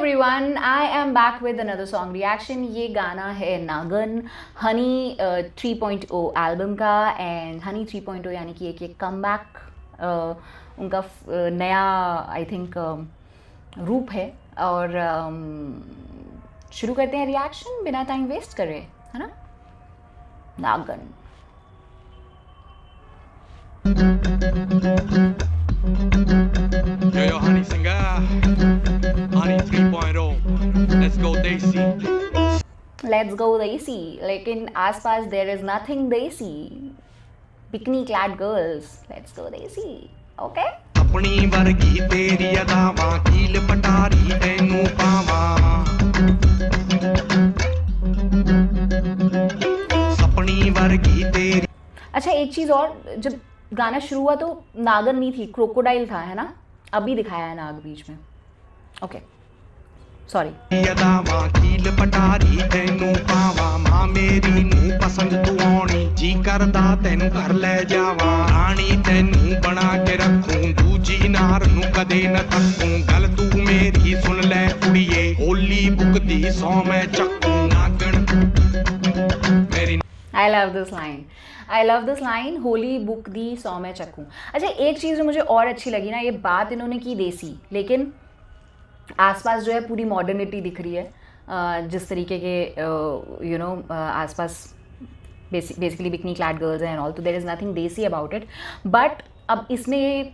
everyone, I am back with another song reaction. ये गाना है नागन हनी 3.0 एल्बम का एंड हनी 3.0 यानी कि एक कम बैक उनका नया आई थिंक रूप है और शुरू करते हैं रिएक्शन बिना टाइम वेस्ट करे, है ना। नागन Yo, Honey Singer, Honey 3.0, let's go Desi. Let's go देसी, लेकिन आसपास देर इज नथिंग देसी. Bikini clad girls, let's go देसी. ओके अपनी वर्गी तेरी अदावां कील पटारी तैनू पावां. अपनी वर्गी तेरी. अच्छा, एक चीज़ और, जब गाना शुरू हुआ तो नागन नहीं थी, क्रोकोडाइल था, है ना. अभी दिखाया है नाग बीच में. Okay sorry. अदावां कील पटारी तैनू पावां. मां मेरी नू पसंद तू आउणी जी करदा तैनू घर ले जावां. राणी तैनू बना के रखूं दूजी नार नू कदे न तकूं. गल तू मेरी सुन ले कुड़िए होली बुकदी सौ मैं चक्कूं. नागन मेरी. I love this line, I love this line. Holy book दी सौ में चक्कूं. अच्छा, एक चीज़ जो मुझे और अच्छी लगी ना, ये बात इन्होंने की देसी, लेकिन आसपास जो है पूरी मॉडर्निटी दिख रही है. जिस तरीके के यू नो आसपास बेसिकली बिकनी क्लैड गर्ल्स हैं एंड ऑल, तो देयर इज़ नथिंग देसी अबाउट इट. बट अब इसमें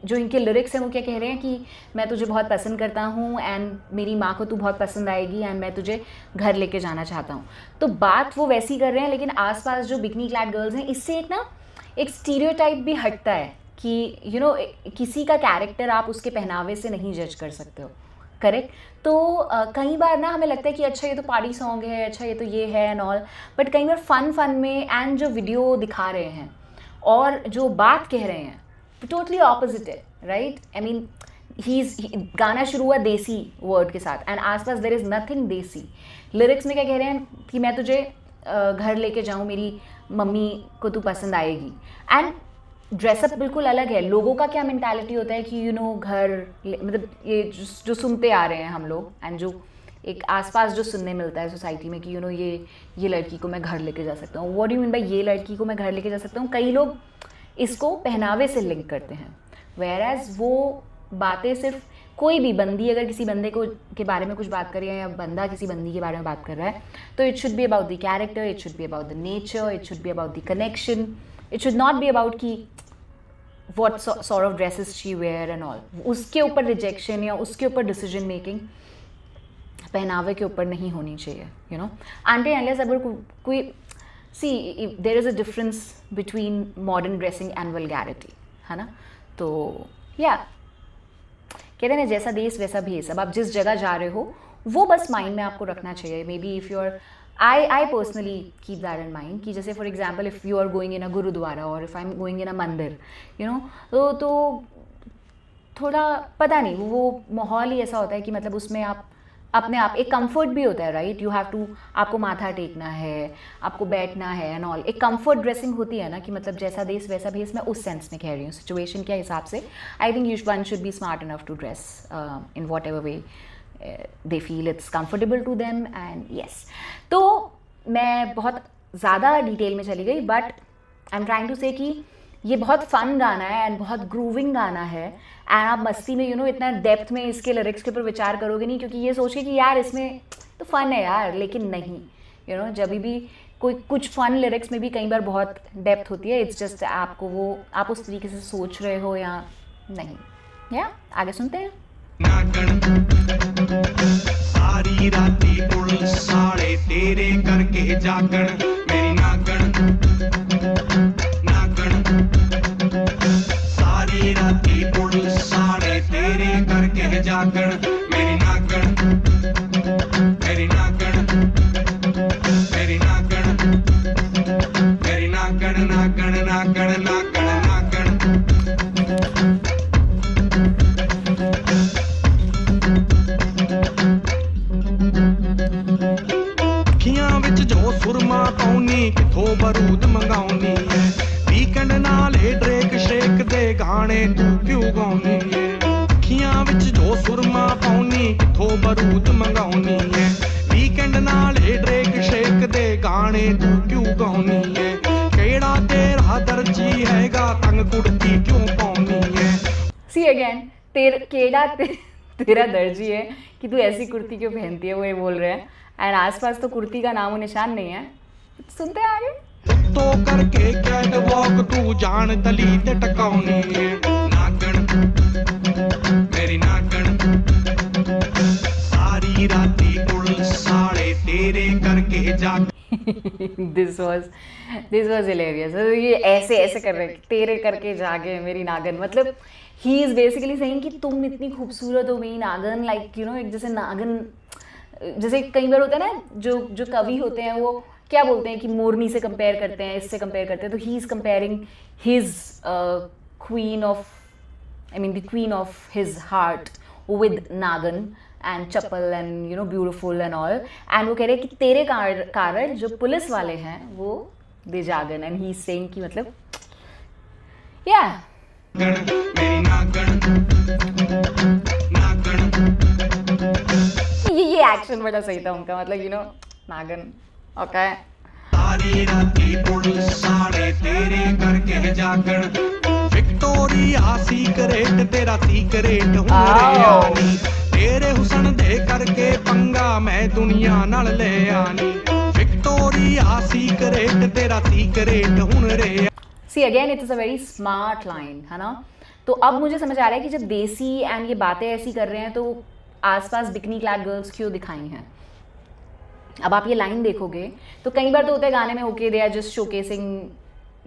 जो इनके लिरिक्स हैं वो क्या कह रहे हैं कि मैं तुझे बहुत पसंद करता हूँ एंड मेरी माँ को तू बहुत पसंद आएगी एंड मैं तुझे घर लेके जाना चाहता हूँ. तो बात वो वैसी कर रहे हैं, लेकिन आसपास जो बिकनी क्लैड गर्ल्स हैं, इससे एक स्टीरियोटाइप भी हटता है कि यू नो किसी का कैरेक्टर आप उसके पहनावे से नहीं जज कर सकते हो. करेक्ट. तो कई बार ना हमें लगता है कि अच्छा ये तो पार्टी सॉन्ग है, अच्छा ये तो ये है एंड ऑल, बट कई बार फन में एंड जो वीडियो दिखा रहे हैं और जो बात कह रहे हैं टोटली ऑपोजिट है, राइट. आई मीन गाना शुरू हुआ देसी वर्ड के साथ एंड आसपास देर इज़ नथिंग देसी. लिरिक्स में क्या कह रहे हैं कि मैं तुझे घर लेके जाऊँ, मेरी मम्मी को तू पसंद आएगी. एंड ड्रेसअप बिल्कुल अलग है. लोगों का क्या मेंटालिटी होता है कि यू नो घर मतलब ये जो सुनते आ रहे हैं हम लोग एंड जो एक आसपास जो सुनने मिलता है सोसाइटी में कि यू नो ये लड़की को मैं घर लेके जा सकता हूँ. What do you mean by ये लड़की को मैं घर लेके जा सकता हूँ? कई लोग इसको पहनावे से लिंक करते हैं, वेयरएज वो बातें सिर्फ कोई भी बंदी अगर किसी बंदे को के बारे में कुछ बात कर रही है या बंदा किसी बंदी के बारे में बात कर रहा है, तो it should be about the character, it should be about the nature, it should be about the connection. It should not be about कि what sort of dresses she wear and all. उसके ऊपर rejection या उसके ऊपर decision making पहनावे के ऊपर नहीं होनी चाहिए, यू नो. until unless अगर कोई see there is a difference between modern dressing and vulgarity, है ना. तो या कहते हैं ना जैसा देश वैसा भेस. अब आप जिस जगह जा रहे हो वो बस माइंड में आपको रखना चाहिए. Maybe if your I personally keep that in mind कि जैसे for example if you are going in a gurdwara और if I am going in a mandir, you no, तो थोड़ा पता नहीं वो माहौल ही ऐसा होता है कि मतलब उसमें आप अपने आप एक कंफर्ट भी होता है, राइट. यू हैव टू, आपको माथा टेकना है, आपको बैठना है एंड ऑल. एक कंफर्ट ड्रेसिंग होती है ना कि मतलब जैसा देश वैसा भेस. मैं उस सेंस में कह रही हूँ सिचुएशन के हिसाब से. I think one should be smart enough to dress in whatever way they feel it's comfortable to them and yes. तो मैं बहुत ज़्यादा डिटेल में चली गई, but I am trying to say कि ये बहुत फन गाना है एंड बहुत ग्रूविंग गाना है एंड आप मस्ती में यू नो इतना डेप्थ में इसके लिरिक्स के ऊपर विचार करोगे नहीं, क्योंकि ये सोच के कि यार इसमें तो फ़न है यार, लेकिन नहीं, यू नो, जब भी कोई कुछ फ़न लिरिक्स में भी कई बार बहुत डेप्थ होती है. इट्स जस्ट आपको वो आप उस तरीके से सोच रहे हो या नहीं. या आगे सुनते हैं. नागन सारी राती पुलिस साड़े तेरे करके जागण. मेरी नागन नागन सारी राती पुलिस साड़े तेरे करके जागण. मेरी नागन मेरी नागन मेरी नागन मेरी नागन नागन नागन नागन नागन. अखियां विच जो सुरमा पाउनी किथों बरूद मंगाउनी है. वीकेंड नाले ड्रेक शेक दे गाने तू क्यों गाउनी है. अखियां विच जो सुरमा पाउनी किथों ਬਰੂਦ ਮੰਗਾਉਣੀ ਐ ਵੀਕਐਂਡ ਨਾਲੇ ਡਰੇਕ ਸ਼ੇਕ ਦੇ ਗਾਣੇ ਤੂੰ ਕਿਉਂ ਗਾਉਣੀ ਐ ਕਿਹੜਾ ਤੇਰਾ ਦਰਜੀ ਹੈਗਾ ਤੰਗ ਕੁੜਤੀ ਕਿਉਂ ਪਾਉਣੀ ਐ सी अगेन तेरा दर्जी है कि तू ऐसी कुर्ती क्यों पहनती है, वो ये बोल रहे हैं। एंड आसपास तो कुर्ती का नामो निशान नहीं है। सुनते हैं आगे। ਉੱਤੋਂ ਕਰਕੇ ਕੈਟ ਵਾਕ ਤੂੰ ਜਾਣ ਤਲੀ ਤੇ ਟਕਾਉਣੀ ਏ ਨਾਗਣ ਮੇਰੀ ਨਾਗਣ ਸਾਰੀ ਰਾਤੀ ਪੁਲਿਸ ਵਾਲੇ ਤੇਰੇ ਕਰਕੇ ਜਾਗ दिस वॉज हिलेरियस। ये ऐसे कर रहे हैं, तेरे करके जागे मेरी नागन, मतलब ही इज बेसिकली सेइंग कि तुम इतनी खूबसूरत हो मेरी नागन, लाइक यू नो एक जैसे नागन, जैसे कई बार होता है ना जो कवि होते हैं वो क्या बोलते हैं कि मोरनी से कंपेयर करते हैं, इससे कंपेयर करते हैं, तो he is comparing his queen of, I mean the queen of his heart with nagan and chappal and you know beautiful and all. And वो कह रहे हैं कि तेरे कारण जो पुलिस वाले हैं वो दे जागन, एंड ही इज सेइंग कि मतलब या ਮੇਰੀ ਨਾਗਣ ਨਾਗਣ ये एक्शन बड़ा सही था उनका, मतलब यू नो नागन ओके। ਸਾਰੀ ਰਾਤੀ ਪੁਲਿਸ ਵਾਲੇ ਤੇਰੇ ਕਰਕੇ ਜਾਗਣ ਵਿਕਟੋਰੀਆ ਸੀਕ੍ਰੇਟ ਤੇਰਾ ਸੀਕ੍ਰੇਟ ਹੁਣ ਰਿਆ ਨੀ ਤੇਰੇ ਹੁਸਨ ਦੇ ਕਰਕੇ ਪੰਗਾ ਮੈਂ ਦੁਨੀਆ ਨਾਲ ਲੈ ਆਨੀ ਵਿਕਟੋਰੀਆ ਸੀਕ੍ਰੇਟ ਤੇਰਾ ਸੀਕ੍ਰੇਟ ਹੁਣ ਰਿਆ। See again it is a very smart line, है ना। तो अब मुझे समझ आ रहा है कि जब देसी एंड ये बातें ऐसी कर रहे हैं तो आसपास बिकनी क्लैड गर्ल्स क्यों दिखाई हैं। अब आप ये लाइन देखोगे तो कई बार तो होता है गाने में okay they are just showcasing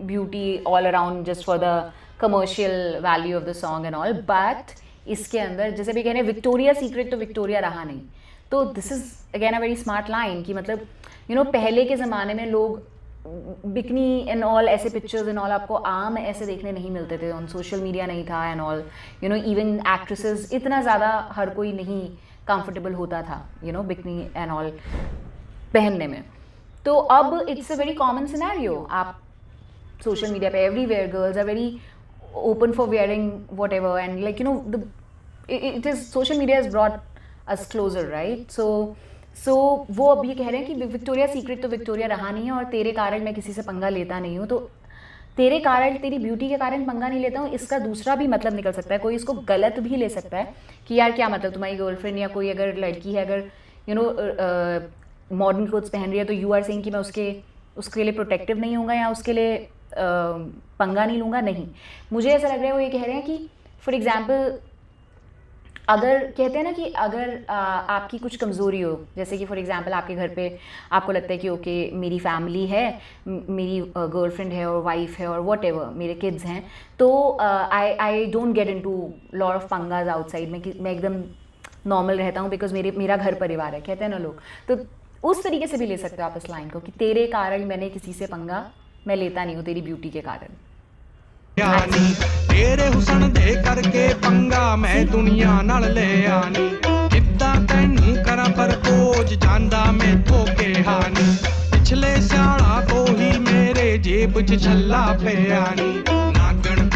beauty all around just for the commercial value of the song and all, but इसके अंदर जैसे भी कह रहे हैं विक्टोरिया सीक्रेट, तो विक्टोरिया रहा नहीं। तो this is again a very smart line कि मतलब यू नो पहले के ज़माने में लोग बिकनी एंड ऑल ऐसे पिक्चर्स एंड ऑल आपको आम ऐसे देखने नहीं मिलते थे, ऑन सोशल मीडिया नहीं था and all, you know even actresses इतना ज़्यादा हर कोई नहीं कंफर्टेबल होता था you know bikini and all पहनने में। तो अब it's a very common scenario, आप सोशल मीडिया पे everywhere girls are very open for wearing whatever and like you know the it is social media is brought us closer right. So वो अब ये कह रहे हैं कि Victoria secret तो विक्टोरिया रहा नहीं है और तेरे कारण मैं किसी से पंगा लेता नहीं हूँ, तो तेरे कारण तेरी ब्यूटी के कारण पंगा नहीं लेता हूँ, इसका दूसरा भी मतलब निकल सकता है, कोई इसको गलत भी ले सकता है कि यार क्या मतलब तुम्हारी गर्लफ्रेंड या कोई अगर लड़की है अगर यू नो मॉडर्न क्लोथ्स पहन रही है तो यू आर सेइंग कि मैं उसके लिए प्रोटेक्टिव नहीं होऊंगा या उसके लिए पंगा नहीं लूँगा। नहीं, मुझे ऐसा लग रहा है वो ये कह रहे हैं कि फॉर एग्जाम्पल अगर कहते हैं ना कि अगर आपकी कुछ कमज़ोरी हो, जैसे कि फॉर एग्जांपल आपके घर पे आपको लगता है कि ओके मेरी फैमिली है, मेरी गर्लफ्रेंड है और वाइफ है और वॉट एवर मेरे किड्स हैं, तो I don't get into lot of पंगाज आउटसाइड में, कि मैं एकदम नॉर्मल रहता हूँ बिकॉज मेरा घर परिवार है, कहते हैं ना लोग। तो उस तरीके से भी ले सकते हो आप इस लाइन को कि तेरे कारण मैंने किसी से पंगा मैं लेता नहीं हूँ तेरी ब्यूटी के कारण। ਆਨੀ ਤੇਰੇ ਹੁਸਨ ਦੇ ਕਰਕੇ ਪੰਗਾ ਮੈਂ ਦੁਨੀਆ ਨਾਲ ਲੈ ਆਨੀ ਕਿੱਦਾਂ ਤੈਨੂੰ ਕਰਾਂ ਪ੍ਰਪੋਜ਼ ਜਾਂਦਾ ਮੈਥੋਂ ਕਿਹਾ ਨੀ ਪਿਛਲੇ ਸਿਆਲਾਂ ਤੋਂ ਹੀ ਮੇਰੇ ਜੇਬ 'ਚ ਛੱਲਾ ਪਿਆ ਨੀ ਨਾਗਣ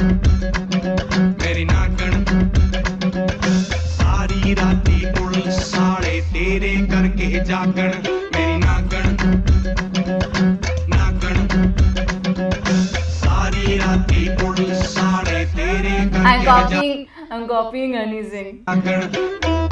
ਮੇਰੀ ਨਾਗਣ ਸਾਰੀ ਰਾਤੀ ਪੁਲਿਸ ਵਾਲੇ ਤੇਰੇ ਕਰਕੇ ਜਾਗਣ ਮੇਰੀ ਨਾਗਣ ਨਾਗਣ ਸਾਰੀ ਰਾਤੀ ਪੁਲਿਸ ਵਾਲੇ ਤੇਰੇ I'm copying Honey Singh.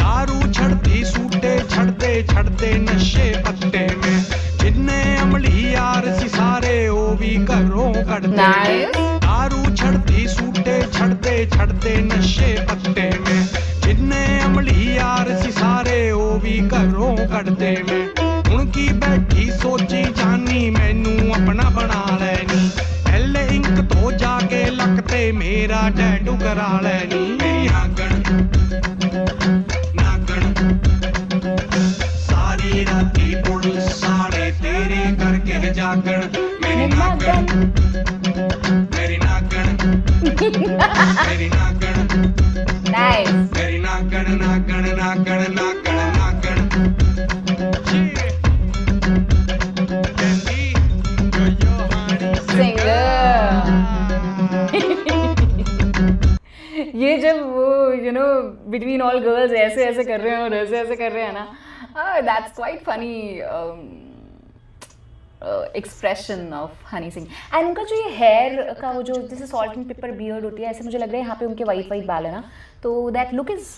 दारू छड़ती सूटे छड़ते नशे पत्ते में जिन्ने अमली यार सी सारे ओ भी घरों कटते दारू छड़ती सूटे छड़ते नशे पत्ते में जिन्ने अमली यार सी सारे ओ भी घरों कटते में हुण की बैठी सोची जानी मैनू अपना बना लैनी पहले इंक तो जाके लगते मेरा टैटू करा लैनी मेरी नागण सारी राती पुलिस वाले तेरे करके जागण मेरी नागण मेरी नागण मेरी नागण Nice. मेरी नागण नागण नागण नागण नागण Singer. ये जब वो बिटवीन ऑल गर्ल्स ऐसे ऐसे कर रहे हैं और ऐसे ऐसे कर रहे हैं ना, that's quite funny expression of honey Singh. And उनका जो ये हेयर का वो जो जैसे सॉल्ट एंड पेपर बियर्ड होती है, ऐसे मुझे लग रहा है यहाँ पे उनके वाइट वाइट बाल है ना, तो that look is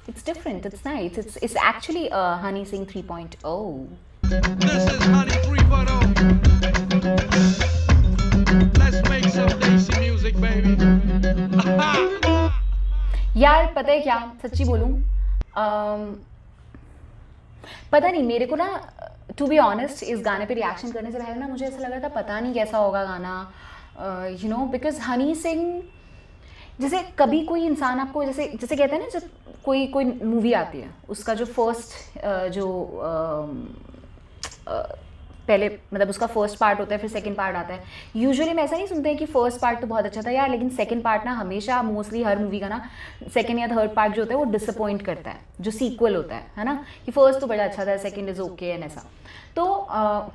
it's different, it's nice, it's actually Honey Singh 3.0. This is Honey 3.0. Let's make some Desi music, baby. यार पता है क्या, सच्ची बोलूं, पता नहीं मेरे को ना, टू बी ऑनेस्ट, इस गाने पे रिएक्शन करने से पहले ना मुझे ऐसा लग रहा था पता नहीं कैसा होगा गाना, बिकॉज हनी सिंह, जैसे कभी कोई इंसान आपको जैसे जैसे कहते हैं ना, जब कोई मूवी आती है उसका जो फर्स्ट पहले मतलब उसका फर्स्ट पार्ट होता है, फिर सेकंड पार्ट आता है. यूजुअली हम ऐसा नहीं सुनते हैं कि फर्स्ट पार्ट तो बहुत अच्छा था यार, लेकिन सेकंड पार्ट ना हमेशा मोस्टली हर मूवी का ना सेकंड या थर्ड पार्ट जो होता है वो डिसअपॉइंट करता है, जो सीक्वल होता है ना, कि फर्स्ट तो बड़ा अच्छा था, सेकंड इज़ ओके एंड ऐसा. तो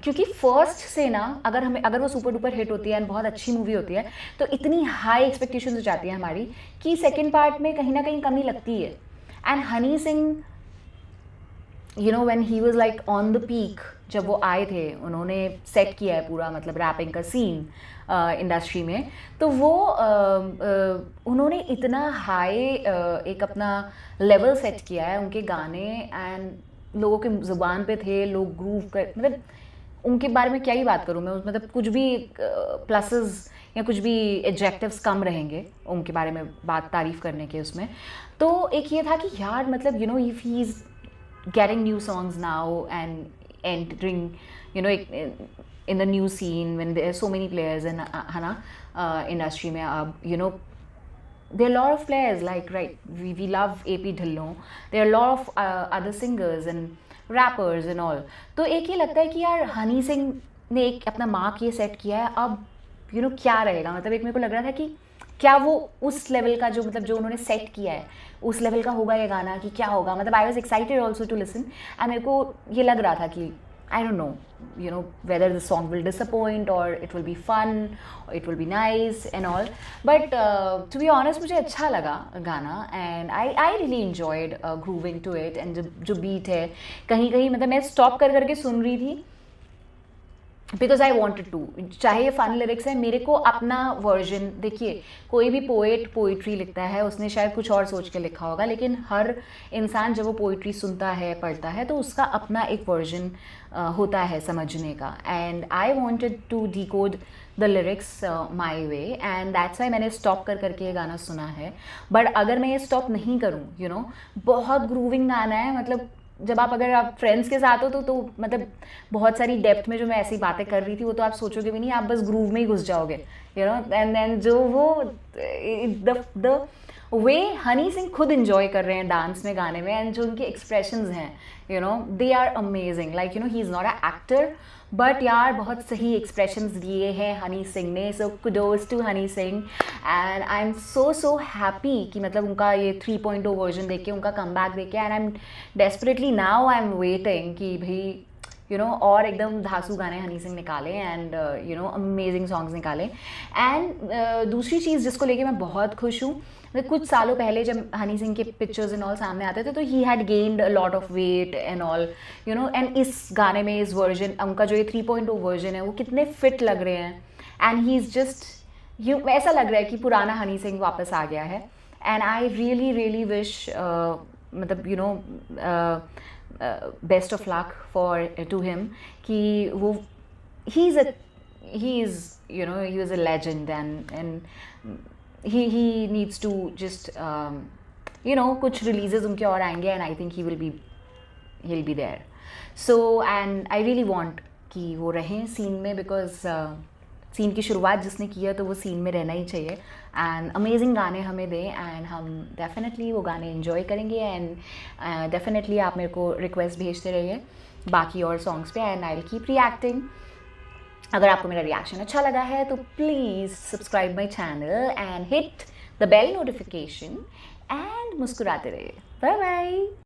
क्योंकि फर्स्ट से ना अगर वो सुपर डुपर हिट होती है एंड बहुत अच्छी मूवी होती है, तो इतनी हाई एक्सपेक्टेशंस हो जाती है हमारी कि सेकेंड पार्ट में कहीं ना कहीं कमी लगती है. And Honey Singh, when he was like on the peak, जब वो आए थे, उन्होंने सेट किया है पूरा मतलब रैपिंग का सीन इंडस्ट्री में, तो वो उन्होंने इतना हाई एक अपना लेवल सेट किया है उनके गाने, एंड लोगों के ज़ुबान पे थे, लोग ग्रूव कर, मतलब उनके बारे में क्या ही बात करूँ मैं, मतलब कुछ भी प्लसेस या कुछ भी एडजेक्टिव्स कम रहेंगे उनके बारे में बात तारीफ़ करने के उसमें. तो एक ये था कि यार मतलब if he is getting new songs now and entering in the new scene when there are so many players in industry mein ab, there are a lot of players, like right, we love AP Dhillon, there are a lot of other singers and rappers and all. तो एक ये लगता है कि यार हनी सिंह ने एक अपना मार्क ये सेट किया है, अब क्या रहेगा, मतलब एक मेरे को लग रहा था कि क्या वो उस लेवल का जो उन्होंने सेट किया है उस लेवल का होगा ये गाना, कि क्या होगा. मतलब I was excited also to listen, and मेरे को ये लग रहा था कि I don't know whether the song will disappoint और इट विल बी फन और it will be nice and all. But to be honest मुझे अच्छा लगा गाना, and I really enjoyed grooving to it. And जो बीट है कहीं कहीं मतलब मैं स्टॉप कर करके सुन रही थी, बिकॉज आई वॉन्टेड टू. चाहे ये फन लिरिक्स है, मेरे को अपना वर्जन, देखिए कोई भी पोएट पोइट्री लिखता है उसने शायद कुछ और सोच के लिखा होगा, लेकिन हर इंसान जब वो पोइट्री सुनता है पढ़ता है तो उसका अपना एक वर्जन होता है समझने का. And I wanted to decode the lyrics my way, and that's why मैंने स्टॉप कर करके ये गाना सुना है. बट अगर मैं ये स्टॉप नहीं करूँ, बहुत ग्रूविंग गाना है. मतलब जब अगर आप फ्रेंड्स के साथ हो तो मतलब बहुत सारी डेप्थ में जो मैं ऐसी बातें कर रही थी वो तो आप सोचोगे भी नहीं, आप बस ग्रूव में ही घुस जाओगे, एंड देन जो वो द वे हनी सिंह खुद इंजॉय कर रहे हैं डांस में, गाने में, एंड जो उनके एक्सप्रेशंस हैं they are amazing. Like he is not a actor, but यार बहुत सही एक्सप्रेशंस दिए हैं हनी सिंह ने. So kudos to Honey Singh, and I am so happy कि मतलब उनका ये 3.0 वर्जन देख के, उनका कमबैक देख के, and I M desperately now I am waiting कि भाई और एकदम धांसू गाने हनी सिंह निकाले, एंड अमेजिंग सॉन्ग्स निकाले. एंड दूसरी चीज़ जिसको लेके मैं बहुत खुश हूँ, कुछ सालों पहले जब हनी सिंह के पिक्चर्स एंड ऑल सामने आते थे तो he had gained a lot of weight and all, and इस गाने में इस वर्जन उनका जो ये 3.0 वर्जन है वो कितने फिट लग रहे हैं, एंड ही इज़ जस्ट ऐसा लग रहा है कि पुराना हनी सिंह वापस आ गया है. एंड आई रियली विश मतलब best of luck for to him, कि वो he was a legend, and he needs to just कुछ releases उनके और आएंगे, and I think he'll be there. So and I really want कि वो रहें सीन में, because सीन की शुरुआत जिसने किया तो वो सीन में रहना ही चाहिए, एंड अमेजिंग गाने हमें दें, एंड हम डेफिनेटली वो गाने इन्जॉय करेंगे. एंड डेफिनेटली आप मेरे को रिक्वेस्ट भेजते रहिए बाकी और सॉन्ग्स पे, and I will keep reacting. अगर आपको मेरा रिएक्शन अच्छा लगा है तो please subscribe my channel and hit the bell notification, and मुस्कुराते रहिए. Bye bye.